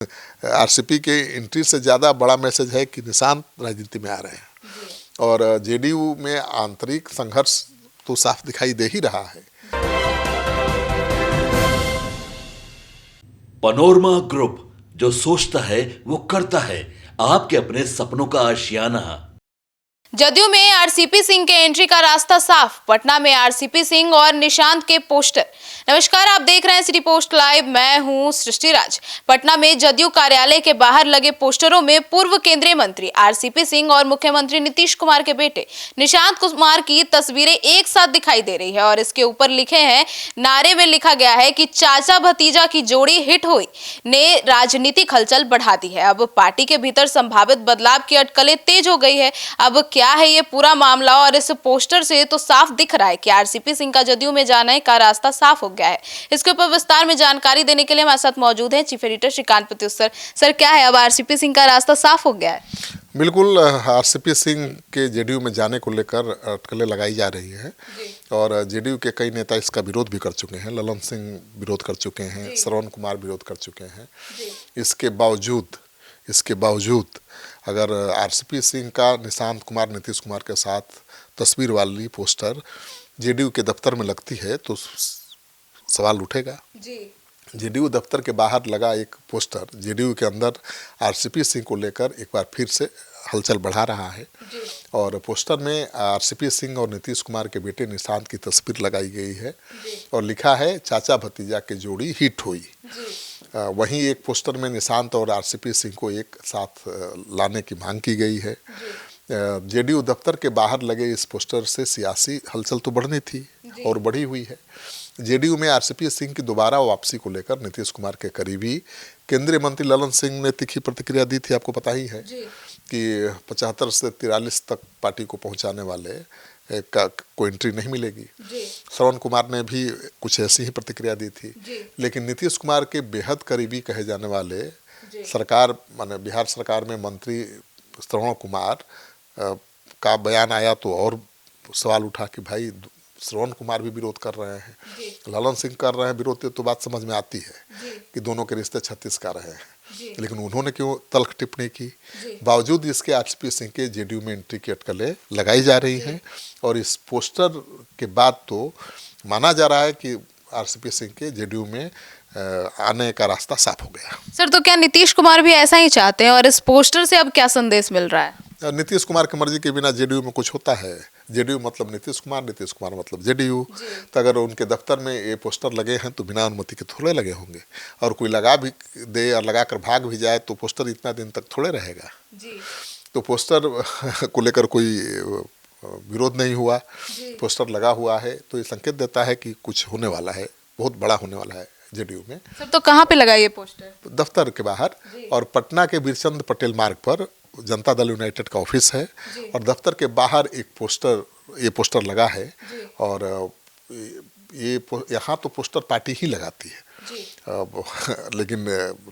RCP के entry से ज़्यादा बड़ा मैसेज है कि निशांत राजनीति में आ रहे हैं और जेडीयू में आंतरिक संघर्ष तो साफ दिखाई दे ही रहा है। पनोरमा ग्रुप, जो सोचता है वो करता है। आपके अपने सपनों का आशियाना। जदयू में आरसीपी सिंह के एंट्री का रास्ता साफ। पटना में आरसीपी सिंह और निशांत के पोस्टर। नमस्कार, आप देख रहे हैं सिटी पोस्ट लाइव। मैं हूं सृष्टि राज। पटना में जदयू कार्यालय के बाहर लगे पोस्टरों में पूर्व केंद्रीय मंत्री आरसीपी सिंह और मुख्यमंत्री नीतीश कुमार के बेटे निशांत कुमार की तस्वीरें एक साथ दिखाई दे रही है और इसके ऊपर लिखे हैं, नारे में लिखा गया है कि चाचा भतीजा की जोड़ी हिट हुई ने राजनीतिक हलचल बढ़ा दी है। अब पार्टी के भीतर संभावित बदलाव की अटकलें तेज हो गई है। अब क्या है ये पूरा मामला, और इस पोस्टर से तो साफ दिख रहा है कि आरसीपी सिंह का जदयू में जाने का रास्ता साफ हो गया है। इसके ऊपर विस्तार में जानकारी देने के लिए हमारे साथ मौजूद हैं chief editor Shrikant Pratyush. Sir, क्या है, अब आरसीपी सिंह का रास्ता साफ हो गया है? बिल्कुल, आरसीपी सिंह के जेडीयू में जाने को लेकर अटकलें लगाई जा रही हैं और जेडीयू के कई नेता इसका विरोध भी कर चुके हैं। ललन सिंह विरोध कर चुके हैं, श्रवण कुमार विरोध कर चुके हैं। इसके बावजूद अगर आरसीपी सिंह का निशांत कुमार नीतीश कुमार के साथ तस्वीर वाली पोस्टर जेडीयू के दफ्तर में लगती है तो सवाल उठेगा। जेडीयू दफ्तर के बाहर लगा एक पोस्टर जेडीयू के अंदर आरसीपी सिंह को लेकर एक बार फिर से हलचल बढ़ा रहा है और पोस्टर में आरसीपी सिंह और नीतीश कुमार के बेटे निशांत की तस्वीर लगाई गई है और लिखा है, चाचा भतीजा की जोड़ी हिट हुई। वहीं एक पोस्टर में निशांत और आरसीपी सिंह को एक साथ लाने की मांग की गई है। जेडीयू दफ्तर के बाहर लगे इस पोस्टर से सियासी हलचल तो बढ़नी थी और बढ़ी हुई है। जेडीयू में आरसीपी सिंह की दोबारा वापसी को लेकर नीतीश कुमार के करीबी केंद्रीय मंत्री ललन सिंह ने तीखी प्रतिक्रिया दी थी। आपको पता ही है कि 75 से 43 तक पार्टी को पहुंचाने वाले का कोई एंट्री नहीं मिलेगी। श्रवण कुमार ने भी कुछ ऐसी ही प्रतिक्रिया दी थी, लेकिन नीतीश कुमार के बेहद करीबी कहे जाने वाले सरकार माने बिहार सरकार में मंत्री श्रवण कुमार का बयान आया तो और सवाल उठा कि भाई श्रवण कुमार भी विरोध कर रहे हैं, ललन सिंह कर रहे हैं विरोध, तो बात समझ में आती है कि दोनों के रिश्ते 36 का रहे हैं। लेकिन उन्होंने क्यों तल्ख टिप्पणी की? बावजूद इसके आरसीपी सिंह के जेडीयू में एंट्री की अटकलें लगाई जा रही हैं और इस पोस्टर के बाद तो माना जा रहा है कि आरसीपी सिंह के जेडीयू में आने का रास्ता साफ हो गया। सर, तो क्या नीतीश कुमार भी ऐसा ही चाहते हैं और इस पोस्टर से अब क्या संदेश मिल रहा है? नीतीश कुमार की मर्जी के बिना जेडीयू में कुछ होता है? जेडीयू मतलब नीतीश कुमार मतलब जेडीयू। तो अगर उनके दफ्तर में ये पोस्टर लगे हैं तो बिना अनुमति के थोड़े लगे होंगे, और कोई लगा भी दे और लगा कर भाग भी जाए तो पोस्टर इतना दिन तक थोड़े रहेगा। तो पोस्टर को लेकर कोई विरोध नहीं हुआ, पोस्टर लगा हुआ है तो ये संकेत देता है कि कुछ होने वाला है, बहुत बड़ा होने वाला है जेडीयू में। सर, तो कहाँ पे लगा ये पोस्टर? दफ्तर के बाहर और पटना के बीरचंद पटेल मार्ग पर जनता दल यूनाइटेड का ऑफिस है और दफ्तर के बाहर एक पोस्टर लगा है और ये यहाँ तो पोस्टर पार्टी ही लगाती है। लेकिन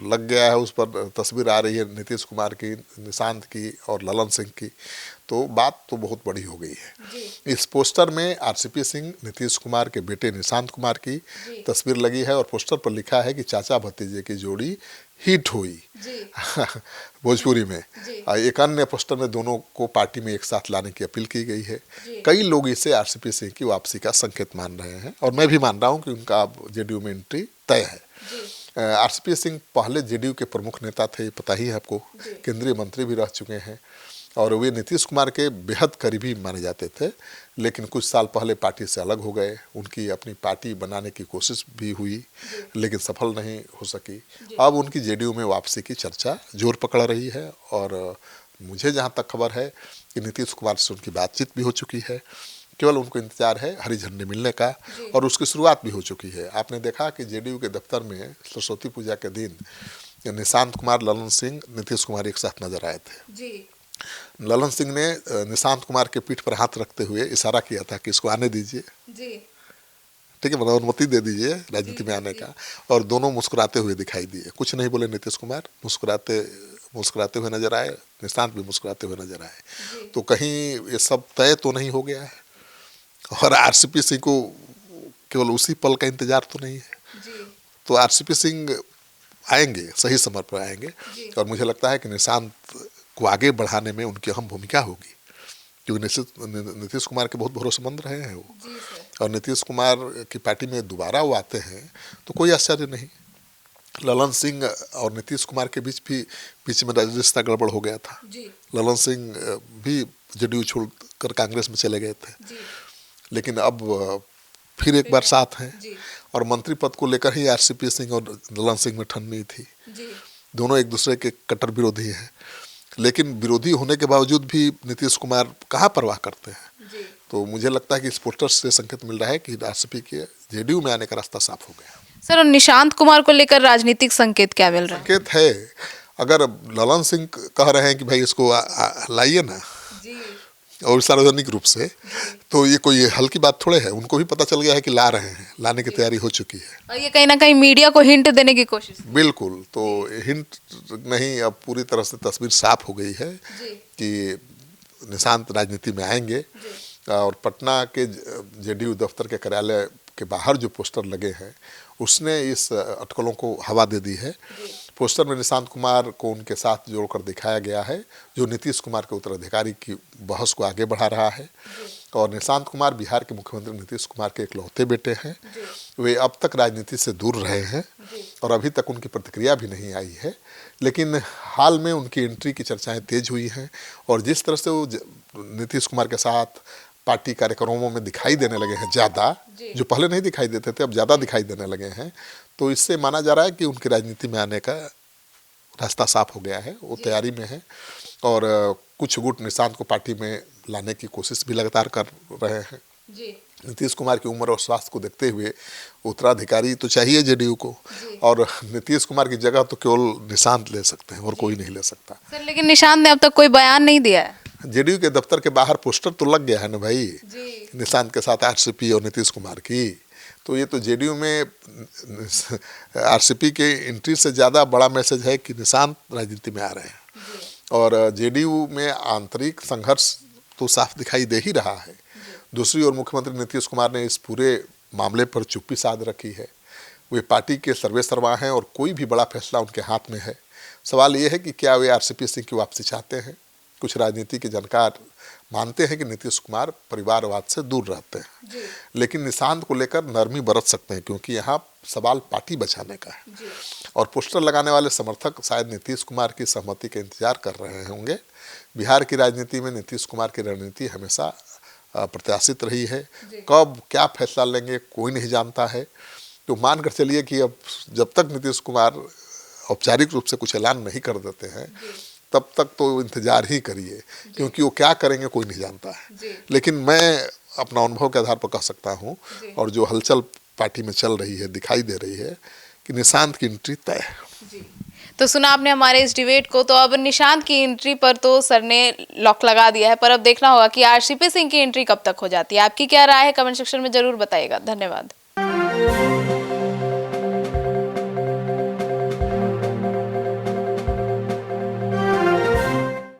लग गया है, उस पर तस्वीर आ रही है नीतीश कुमार की, निशांत की और ललन सिंह की, तो बात तो बहुत बड़ी हो गई है। इस पोस्टर में आरसीपी सिंह, नीतीश कुमार के बेटे निशांत कुमार की तस्वीर लगी है और पोस्टर पर लिखा है कि चाचा भतीजे की जोड़ी हिट हुई भोजपुरी में। एक अन्य पोस्टर में दोनों को पार्टी में एक साथ लाने की अपील की गई है। कई लोग इसे आरसीपी सिंह की वापसी का संकेत मान रहे हैं और मैं भी मान रहा हूं कि उनका अब जेडीयू में एंट्री तय है। आरसीपी सिंह पहले जेडीयू के प्रमुख नेता थे, पता ही है आपको, केंद्रीय मंत्री भी रह चुके हैं और वे नीतीश कुमार के बेहद करीबी माने जाते थे। लेकिन कुछ साल पहले पार्टी से अलग हो गए, उनकी अपनी पार्टी बनाने की कोशिश भी हुई लेकिन सफल नहीं हो सकी। अब उनकी जेडीयू में वापसी की चर्चा जोर पकड़ रही है और मुझे जहां तक खबर है कि नीतीश कुमार से उनकी बातचीत भी हो चुकी है, केवल उनको इंतजार है हरी झंडी मिलने का और उसकी शुरुआत भी हो चुकी है। आपने देखा कि जेडीयू के दफ्तर में सरस्वती पूजा के दिन निशांत कुमार, ललन सिंह, नीतीश कुमार एक साथ नजर आए थे। ललन सिंह ने निशांत कुमार के पीठ पर हाथ रखते हुए इशारा किया था कि इसको आने दीजिए, ठीक है, मतलब अनुमति दे दीजिए राजनीति में आने का, और दोनों मुस्कुराते हुए दिखाई दिए। कुछ नहीं बोले नीतीश कुमार, मुस्कुराते हुए नजर आए, निशांत भी मुस्कुराते हुए नजर आए। तो कहीं ये सब तय तो नहीं हो गया है और आरसीपी सिंह को केवल उसी पल का इंतजार तो नहीं है। तो आरसीपी सिंह आएंगे, सही समय पर आएंगे। और मुझे लगता है कि निशांत को आगे बढ़ाने में उनकी अहम भूमिका होगी, क्योंकि नीतीश कुमार के बहुत भरोसेमंद रहे हैं वो। और नीतीश कुमार की पार्टी में दोबारा वो आते हैं तो कोई आश्चर्य नहीं। ललन सिंह और नीतीश कुमार के बीच में रिश्ता गड़बड़ हो गया था। ललन सिंह भी जेडीयू छोड़कर कांग्रेस में चले गए थे, लेकिन अब फिर एक बार साथ हैं। और मंत्री पद को लेकर ही आरसीपी सिंह और ललन सिंह में ठन्नी थी। दोनों एक दूसरे के कट्टर विरोधी हैं, लेकिन विरोधी होने के बावजूद भी नीतीश कुमार कहाँ परवाह करते हैं। तो मुझे लगता है कि इस पोस्टर से संकेत मिल रहा है कि आरसीपी के जेडीयू में आने का रास्ता साफ हो गया। सर, और निशांत कुमार को लेकर राजनीतिक संकेत क्या मिल रहा है? संकेत है, अगर ललन सिंह कह रहे हैं कि भाई इसको लाइए ना और सार्वजनिक रूप से, तो ये कोई हल्की बात थोड़े है। उनको भी पता चल गया है कि ला रहे हैं, लाने की तैयारी हो चुकी है। और ये कहीं ना कहीं मीडिया को हिंट देने की कोशिश। बिल्कुल, तो हिंट नहीं, अब पूरी तरह से तस्वीर साफ हो गई है कि निशांत राजनीति में आएंगे। और पटना के जेडीयू दफ्तर के कार्यालय के बाहर जो पोस्टर लगे हैं उसने इस अटकलों को हवा दे दी है। पोस्टर में निशांत कुमार को उनके साथ जोड़कर दिखाया गया है, जो नीतीश कुमार के उत्तराधिकारी की बहस को आगे बढ़ा रहा है। और निशांत कुमार बिहार के मुख्यमंत्री नीतीश कुमार के इकलौते बेटे हैं। वे अब तक राजनीति से दूर रहे हैं और अभी तक उनकी प्रतिक्रिया भी नहीं आई है, लेकिन हाल में उनकी एंट्री की चर्चाएं तेज हुई हैं। और जिस तरह से वो नीतीश कुमार के साथ पार्टी कार्यक्रमों में दिखाई देने लगे हैं ज़्यादा, जो पहले नहीं दिखाई देते थे अब ज़्यादा दिखाई देने लगे हैं, तो इससे माना जा रहा है कि उनकी राजनीति में आने का रास्ता साफ हो गया है। वो तैयारी में है और कुछ गुट निशांत को पार्टी में लाने की कोशिश भी लगातार कर रहे हैं। नीतीश कुमार की उम्र और स्वास्थ्य को देखते हुए उत्तराधिकारी तो चाहिए जेडीयू को, और नीतीश कुमार की जगह तो केवल निशांत ले सकते हैं और कोई नहीं ले सकता। सर, लेकिन निशांत ने अब तक कोई बयान नहीं दिया है। जेडीयू के दफ्तर के बाहर पोस्टर तो लग गया है ना भाई, निशांत के साथ आरसीपी और नीतीश कुमार की। तो ये तो जेडीयू में आरसीपी के एंट्री से ज़्यादा बड़ा मैसेज है कि निशांत राजनीति में आ रहे हैं। और जेडीयू में आंतरिक संघर्ष तो साफ दिखाई दे ही रहा है। दूसरी ओर मुख्यमंत्री नीतीश कुमार ने इस पूरे मामले पर चुप्पी साध रखी है। वे पार्टी के सर्वेसर्वा हैं और कोई भी बड़ा फैसला उनके हाथ में है। सवाल ये है कि क्या वे आरसीपी सिंह की वापसी चाहते हैं। कुछ राजनीति के जानकार मानते हैं कि नीतीश कुमार परिवारवाद से दूर रहते हैं, लेकिन निशांत को लेकर नरमी बरत सकते हैं, क्योंकि यहाँ सवाल पार्टी बचाने का है। और पोस्टर लगाने वाले समर्थक शायद नीतीश कुमार की सहमति का इंतजार कर रहे होंगे। बिहार की राजनीति में नीतीश कुमार की रणनीति हमेशा प्रत्याशित रही है। कब क्या फैसला लेंगे कोई नहीं जानता है। तो मान कर चलिए कि अब जब तक नीतीश कुमार औपचारिक रूप से कुछ ऐलान नहीं कर देते हैं तब तक तो इंतजार ही करिए, क्योंकि वो क्या करेंगे कोई नहीं जानता है। लेकिन मैं अपना अनुभव के आधार पर कह सकता हूँ, और जो हलचल पार्टी में चल रही है दिखाई दे रही है, कि निशांत की एंट्री तय है। तो सुना आपने हमारे इस डिबेट को। तो अब निशांत की एंट्री पर तो सर ने लॉक लगा दिया है, पर अब देखना होगा कि आरसीपी सिंह की एंट्री कब तक हो जाती है। आपकी क्या राय है, कमेंट सेक्शन में जरूर बताइएगा। धन्यवाद।